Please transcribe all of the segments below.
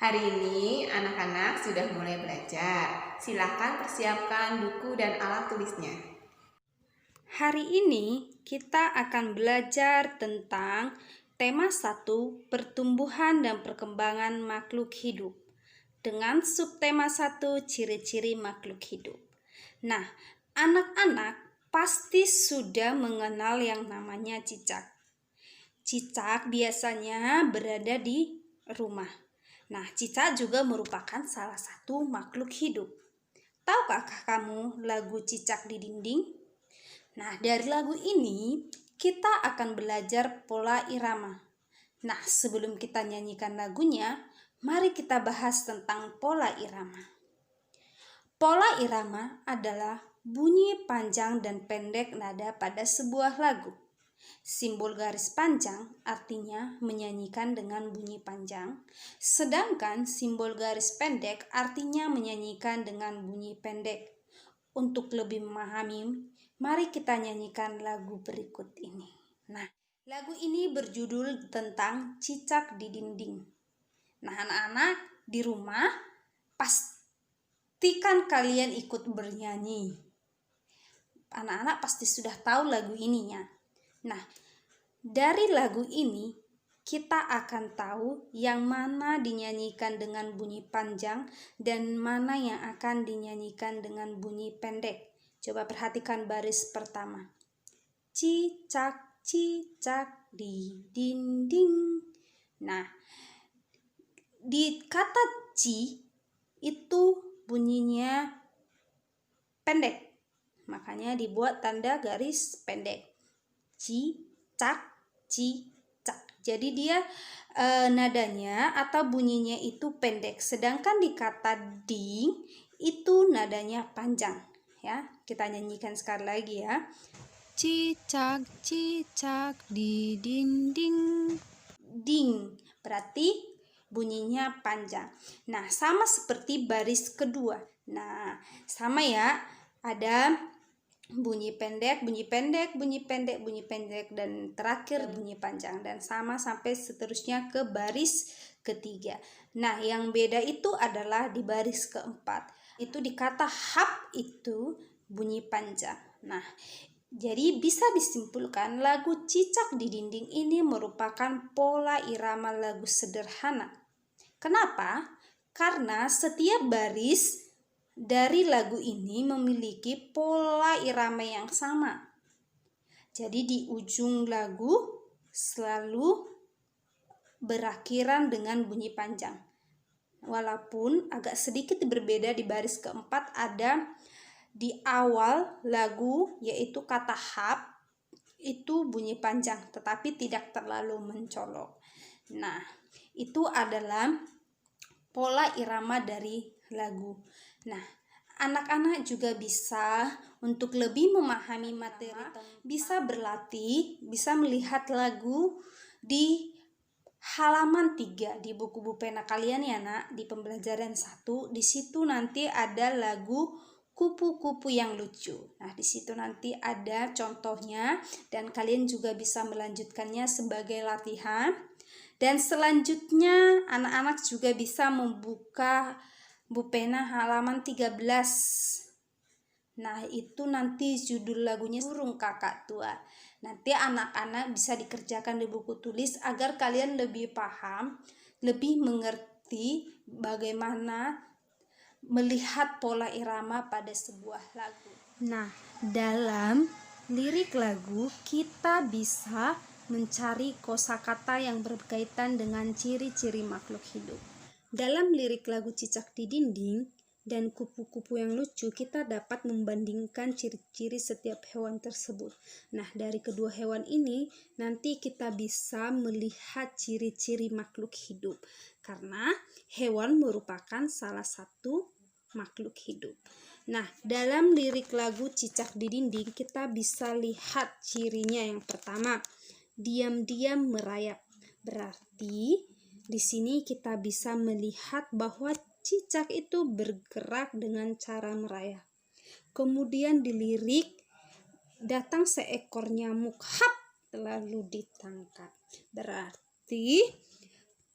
Hari ini anak-anak sudah mulai belajar. Silakan persiapkan buku dan alat tulisnya. Hari ini kita akan belajar tentang tema 1, pertumbuhan dan perkembangan makhluk hidup. Dengan subtema 1, ciri-ciri makhluk hidup. Nah, anak-anak pasti sudah mengenal yang namanya cicak. Cicak biasanya berada di rumah. Nah, cicak juga merupakan salah satu makhluk hidup. Tahukah kamu lagu Cicak di Dinding? Nah, dari lagu ini kita akan belajar pola irama. Nah, sebelum kita nyanyikan lagunya, mari kita bahas tentang pola irama. Pola irama adalah bunyi panjang dan pendek nada pada sebuah lagu. Simbol garis panjang artinya menyanyikan dengan bunyi panjang, sedangkan simbol garis pendek artinya menyanyikan dengan bunyi pendek. Untuk lebih memahami, mari kita nyanyikan lagu berikut ini. Nah, lagu ini berjudul tentang Cicak di Dinding. Nah, anak-anak di rumah pastikan kalian ikut bernyanyi. Anak-anak pasti sudah tahu lagu ini ya. Nah, dari lagu ini kita akan tahu yang mana dinyanyikan dengan bunyi panjang dan mana yang akan dinyanyikan dengan bunyi pendek. Coba perhatikan baris pertama. Cicak, cicak di dinding. Nah, di kata ci itu bunyinya pendek. Makanya dibuat tanda garis pendek. Cicak, cicak. Jadi dia nadanya atau bunyinya itu pendek. Sedangkan di kata ding itu nadanya panjang. Ya, kita nyanyikan sekali lagi ya. Cicak, cicak di dinding. Ding berarti bunyinya panjang. Nah, sama seperti baris kedua. Nah, sama ya. Ada bunyi pendek, bunyi pendek, bunyi pendek, bunyi pendek, dan terakhir bunyi panjang, dan sama sampai seterusnya ke baris ketiga. Nah, yang beda itu adalah di baris keempat. Itu di kata hap itu bunyi panjang. Nah, jadi bisa disimpulkan lagu Cicak di Dinding ini merupakan pola irama lagu sederhana. Kenapa? Karena setiap baris dari lagu ini memiliki pola irama yang sama. Jadi di ujung lagu selalu berakhiran dengan bunyi panjang. Walaupun agak sedikit berbeda di baris keempat, ada di awal lagu yaitu kata hap itu bunyi panjang tetapi tidak terlalu mencolok. Nah, itu adalah pola irama dari lagu. Nah, anak-anak juga bisa untuk lebih memahami materi, bisa berlatih, bisa melihat lagu di halaman 3 di buku pena kalian ya nak, di pembelajaran 1. Di situ nanti ada lagu kupu-kupu yang lucu. Nah, di situ nanti ada contohnya dan kalian juga bisa melanjutkannya sebagai latihan. Dan selanjutnya anak-anak juga bisa membuka Bupena halaman 13. Nah, itu nanti judul lagunya Burung Kakak Tua. Nanti anak-anak bisa dikerjakan di buku tulis agar kalian lebih paham, lebih mengerti bagaimana melihat pola irama pada sebuah lagu. Nah, dalam lirik lagu kita bisa mencari kosakata yang berkaitan dengan ciri-ciri makhluk hidup. Dalam lirik lagu Cicak di Dinding dan kupu-kupu yang lucu, kita dapat membandingkan ciri-ciri setiap hewan tersebut. Nah, dari kedua hewan ini nanti kita bisa melihat ciri-ciri makhluk hidup, karena hewan merupakan salah satu makhluk hidup. Nah, dalam lirik lagu Cicak di Dinding kita bisa lihat cirinya. Yang pertama, diam-diam merayap. Berarti di sini kita bisa melihat bahwa cicak itu bergerak dengan cara merayap. Kemudian di lirik, datang seekor nyamuk, hap, lalu ditangkap. Berarti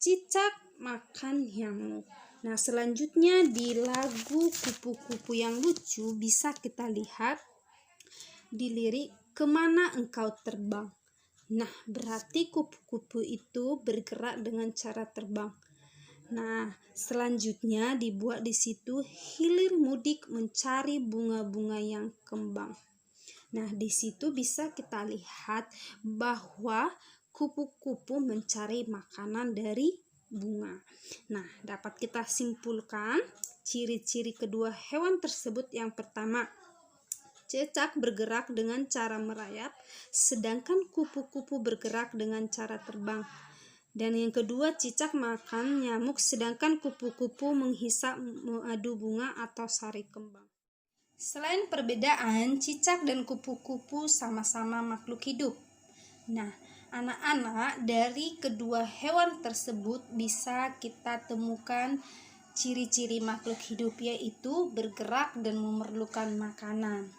cicak makan nyamuk. Nah, selanjutnya di lagu Kupu-kupu yang lucu bisa kita lihat di lirik Kemana Engkau Terbang. Nah, berarti kupu-kupu itu bergerak dengan cara terbang. Nah, selanjutnya dibuat di situ hilir mudik mencari bunga-bunga yang kembang. Nah, di situ bisa kita lihat bahwa kupu-kupu mencari makanan dari bunga. Nah, dapat kita simpulkan ciri-ciri kedua hewan tersebut. Yang pertama, cicak bergerak dengan cara merayap, sedangkan kupu-kupu bergerak dengan cara terbang. Dan yang kedua, cicak makan nyamuk, sedangkan kupu-kupu menghisap madu bunga atau sari kembang. Selain perbedaan, cicak dan kupu-kupu sama-sama makhluk hidup. Nah, anak-anak, dari kedua hewan tersebut bisa kita temukan ciri-ciri makhluk hidup, yaitu bergerak dan memerlukan makanan.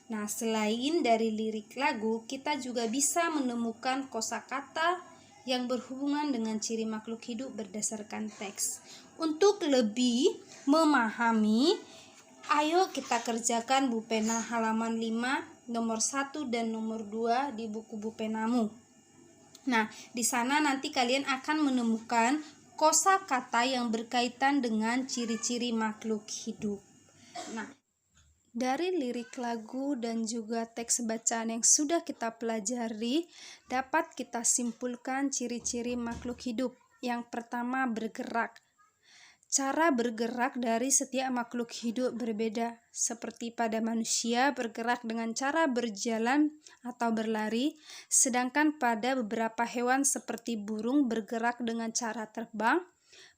Nah, selain dari lirik lagu, kita juga bisa menemukan kosakata yang berhubungan dengan ciri makhluk hidup berdasarkan teks. Untuk lebih memahami, ayo kita kerjakan Bu Pena halaman 5, nomor 1 dan nomor 2 di buku Bu Penamu. Nah, di sana nanti kalian akan menemukan kosakata yang berkaitan dengan ciri-ciri makhluk hidup. Nah, dari lirik lagu dan juga teks bacaan yang sudah kita pelajari, dapat kita simpulkan ciri-ciri makhluk hidup. Yang pertama, bergerak. Cara bergerak dari setiap makhluk hidup berbeda. Seperti pada manusia bergerak dengan cara berjalan atau berlari, sedangkan pada beberapa hewan seperti burung bergerak dengan cara terbang,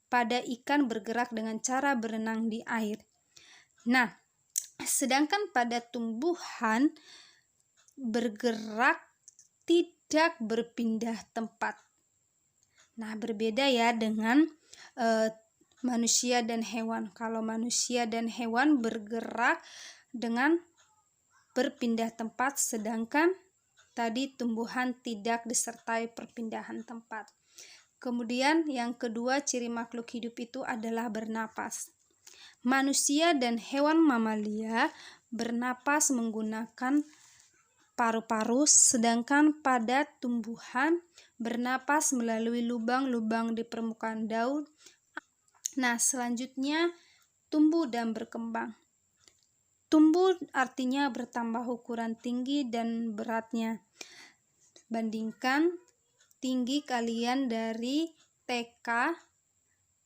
pada ikan bergerak dengan cara berenang di air. Nah, sedangkan pada tumbuhan bergerak tidak berpindah tempat. Nah, berbeda ya dengan manusia dan hewan. Kalau manusia dan hewan bergerak dengan berpindah tempat, sedangkan tadi tumbuhan tidak disertai perpindahan tempat. Kemudian yang kedua, ciri makhluk hidup itu adalah bernapas. Manusia dan hewan mamalia bernapas menggunakan paru-paru, sedangkan pada tumbuhan bernapas melalui lubang-lubang di permukaan daun. Nah, selanjutnya tumbuh dan berkembang. Tumbuh artinya bertambah ukuran tinggi dan beratnya. Bandingkan tinggi kalian dari TK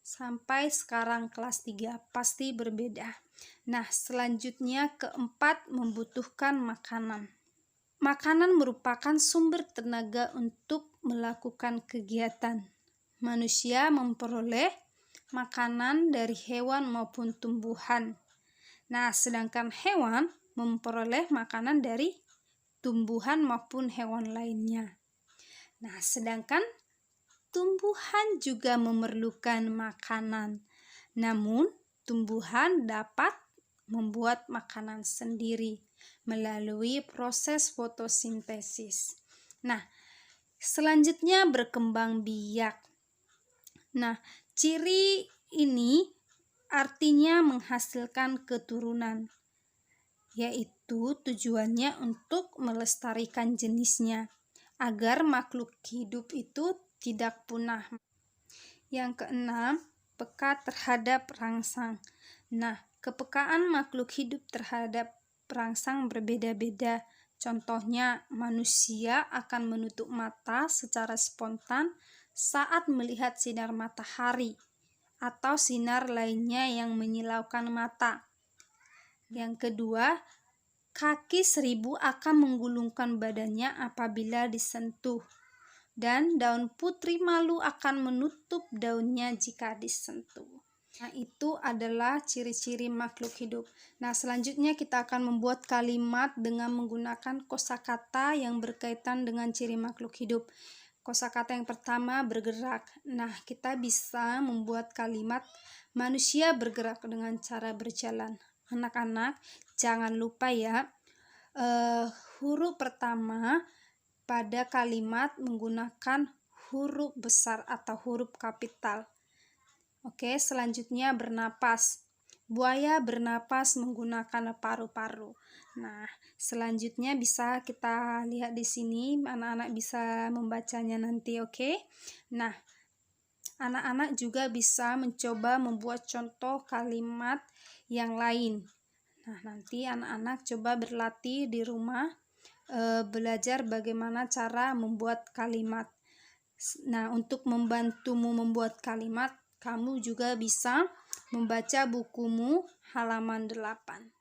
sampai sekarang kelas 3 pasti berbeda. Nah, selanjutnya keempat, membutuhkan makanan. Makanan merupakan sumber tenaga untuk melakukan kegiatan. Manusia memperoleh makanan dari hewan maupun tumbuhan. Nah, sedangkan hewan memperoleh makanan dari tumbuhan maupun hewan lainnya. Nah, sedangkan tumbuhan juga memerlukan makanan. Namun, tumbuhan dapat membuat makanan sendiri melalui proses fotosintesis. Nah, selanjutnya berkembang biak. Nah, ciri ini artinya menghasilkan keturunan, yaitu tujuannya untuk melestarikan jenisnya agar makhluk hidup itu tidak punah. Yang keenam, peka terhadap rangsang. Nah, kepekaan makhluk hidup terhadap rangsang berbeda-beda. Contohnya, manusia akan menutup mata secara spontan saat melihat sinar matahari atau sinar lainnya yang menyilaukan mata. Yang kedua, kaki seribu akan menggulungkan badannya apabila disentuh, dan daun putri malu akan menutup daunnya jika disentuh. Nah, itu adalah ciri-ciri makhluk hidup. Nah, selanjutnya kita akan membuat kalimat dengan menggunakan kosakata yang berkaitan dengan ciri makhluk hidup. Kosakata yang pertama, bergerak. Nah, kita bisa membuat kalimat manusia bergerak dengan cara berjalan. Anak-anak, jangan lupa ya, huruf pertama pada kalimat menggunakan huruf besar atau huruf kapital. Oke, selanjutnya bernapas. Buaya bernapas menggunakan paru-paru. Nah, selanjutnya bisa kita lihat di sini, anak-anak bisa membacanya nanti, oke? Nah, anak-anak juga bisa mencoba membuat contoh kalimat yang lain. Nah, nanti anak-anak coba berlatih di rumah, belajar bagaimana cara membuat kalimat. Nah, untuk membantumu membuat kalimat, kamu juga bisa membaca bukumu halaman 8.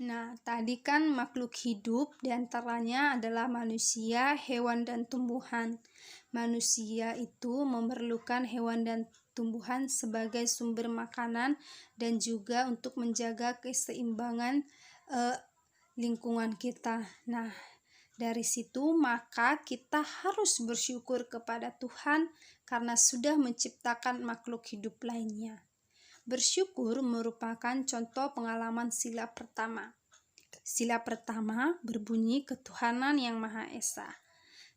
Nah, tadi kan makhluk hidup diantaranya adalah manusia, hewan, dan tumbuhan. Manusia itu memerlukan hewan dan tumbuhan sebagai sumber makanan dan juga untuk menjaga keseimbangan lingkungan kita. Nah, dari situ maka kita harus bersyukur kepada Tuhan karena sudah menciptakan makhluk hidup lainnya. Bersyukur merupakan contoh pengalaman sila pertama. Sila pertama berbunyi ketuhanan yang Maha Esa.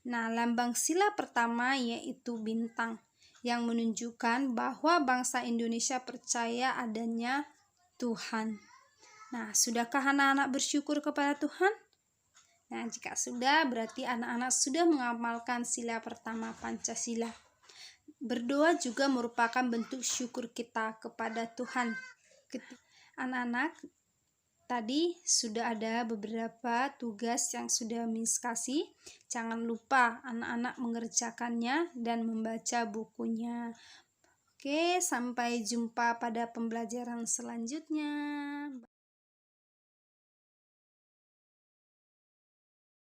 Nah, lambang sila pertama yaitu bintang yang menunjukkan bahwa bangsa Indonesia percaya adanya Tuhan. Nah, sudahkah anak-anak bersyukur kepada Tuhan? Nah, jika sudah, berarti anak-anak sudah mengamalkan sila pertama Pancasila. Berdoa juga merupakan bentuk syukur kita kepada Tuhan. Anak-anak, tadi sudah ada beberapa tugas yang sudah Miss kasih. Jangan lupa anak-anak mengerjakannya dan membaca bukunya. Oke, sampai jumpa pada pembelajaran selanjutnya.